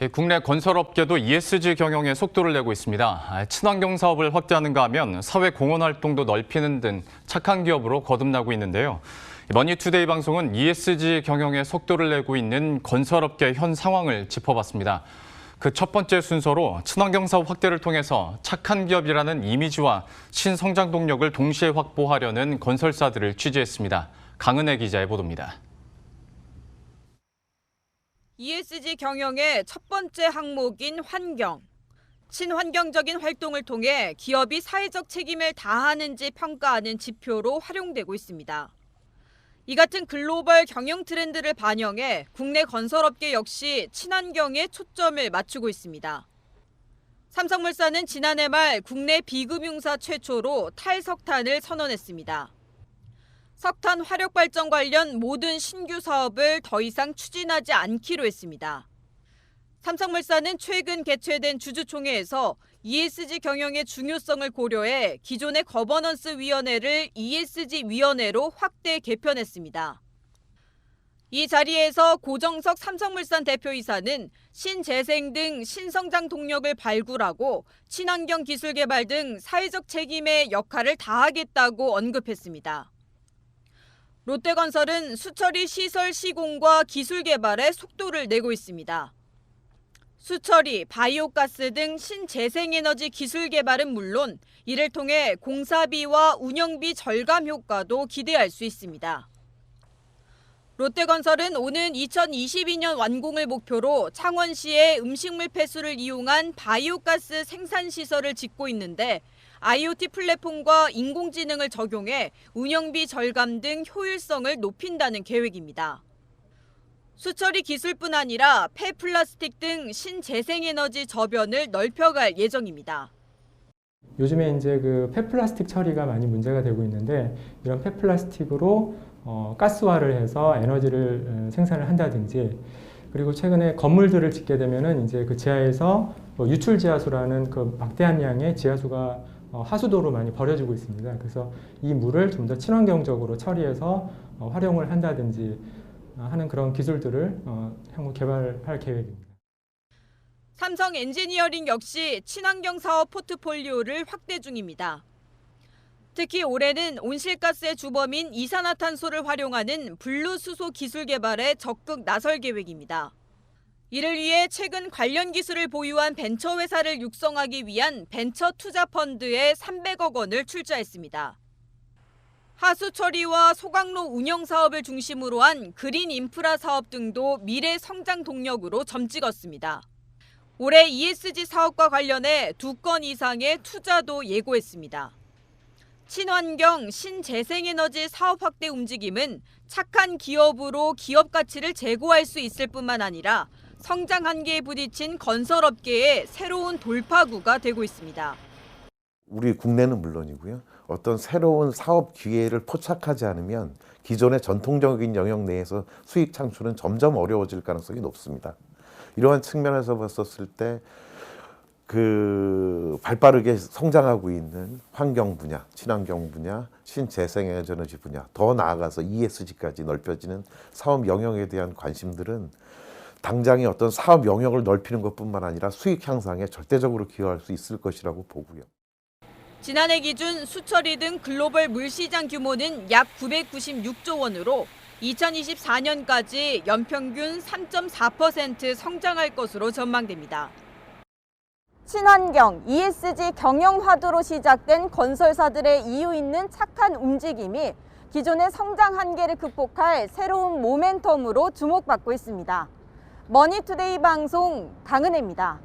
국내 건설업계도 ESG 경영에 속도를 내고 있습니다. 친환경 사업을 확대하는가 하면 사회 공헌 활동도 넓히는 등 착한 기업으로 거듭나고 있는데요. 머니투데이 방송은 ESG 경영에 속도를 내고 있는 건설업계 현 상황을 짚어봤습니다. 그 첫 번째 순서로 친환경 사업 확대를 통해서 착한 기업이라는 이미지와 신성장 동력을 동시에 확보하려는 건설사들을 취재했습니다. 강은혜 기자의 보도입니다. ESG 경영의 첫 번째 항목인 환경. 친환경적인 활동을 통해 기업이 사회적 책임을 다하는지 평가하는 지표로 활용되고 있습니다. 이 같은 글로벌 경영 트렌드를 반영해 국내 건설업계 역시 친환경에 초점을 맞추고 있습니다. 삼성물산은 지난해 말 국내 비금융사 최초로 탈석탄을 선언했습니다. 석탄 화력 발전 관련 모든 신규 사업을 더 이상 추진하지 않기로 했습니다. 삼성물산은 최근 개최된 주주총회에서 ESG 경영의 중요성을 고려해 기존의 거버넌스 위원회를 ESG 위원회로 확대 개편했습니다. 이 자리에서 고정석 삼성물산 대표이사는 신재생 등 신성장 동력을 발굴하고 친환경 기술 개발 등 사회적 책임의 역할을 다하겠다고 언급했습니다. 롯데건설은 수처리 시설 시공과 기술 개발에 속도를 내고 있습니다. 수처리, 바이오가스 등 신재생에너지 기술 개발은 물론 이를 통해 공사비와 운영비 절감 효과도 기대할 수 있습니다. 롯데건설은 오는 2022년 완공을 목표로 창원시의 음식물 폐수를 이용한 바이오가스 생산시설을 짓고 있는데 IoT 플랫폼과 인공지능을 적용해 운영비 절감 등 효율성을 높인다는 계획입니다. 수처리 기술뿐 아니라 폐플라스틱 등 신재생에너지 저변을 넓혀갈 예정입니다. 요즘에 이제 그 폐플라스틱 처리가 많이 문제가 되고 있는데 이런 폐플라스틱으로 가스화를 해서 에너지를 생산을 한다든지 그리고 최근에 건물들을 짓게 되면은 이제 그 지하에서 유출 지하수라는 그 막대한 양의 지하수가 하수도로 많이 버려지고 있습니다. 그래서 이 물을 좀 더 친환경적으로 처리해서 활용을 한다든지 하는 그런 기술들을 향후 개발할 계획입니다. 삼성 엔지니어링 역시 친환경 사업 포트폴리오를 확대 중입니다. 특히 올해는 온실가스의 주범인 이산화탄소를 활용하는 블루수소 기술 개발에 적극 나설 계획입니다. 이를 위해 최근 관련 기술을 보유한 벤처회사를 육성하기 위한 벤처 투자 펀드에 300억 원을 출자했습니다. 하수 처리와 소각로 운영 사업을 중심으로 한 그린 인프라 사업 등도 미래 성장 동력으로 점찍었습니다. 올해 ESG 사업과 관련해 2건 이상의 투자도 예고했습니다. 친환경, 신재생에너지 사업 확대 움직임은 착한 기업으로 기업 가치를 제고할 수 있을 뿐만 아니라 성장 한계에 부딪힌 건설업계의 새로운 돌파구가 되고 있습니다. 우리 국내는 물론이고요. 어떤 새로운 사업 기회를 포착하지 않으면 기존의 전통적인 영역 내에서 수익 창출은 점점 어려워질 가능성이 높습니다. 이러한 측면에서 봤었을 때 그 발빠르게 성장하고 있는 환경 분야, 친환경 분야, 신재생에너지 분야, 더 나아가서 ESG까지 넓혀지는 사업 영역에 대한 관심들은 당장의 어떤 사업 영역을 넓히는 것뿐만 아니라 수익 향상에 절대적으로 기여할 수 있을 것이라고 보고요. 지난해 기준 수처리 등 글로벌 물시장 규모는 약 996조 원으로 2024년까지 연평균 3.4% 성장할 것으로 전망됩니다. 친환경, ESG 경영 화두로 시작된 건설사들의 이유 있는 착한 움직임이 기존의 성장 한계를 극복할 새로운 모멘텀으로 주목받고 있습니다. 머니투데이 방송 강은혜입니다.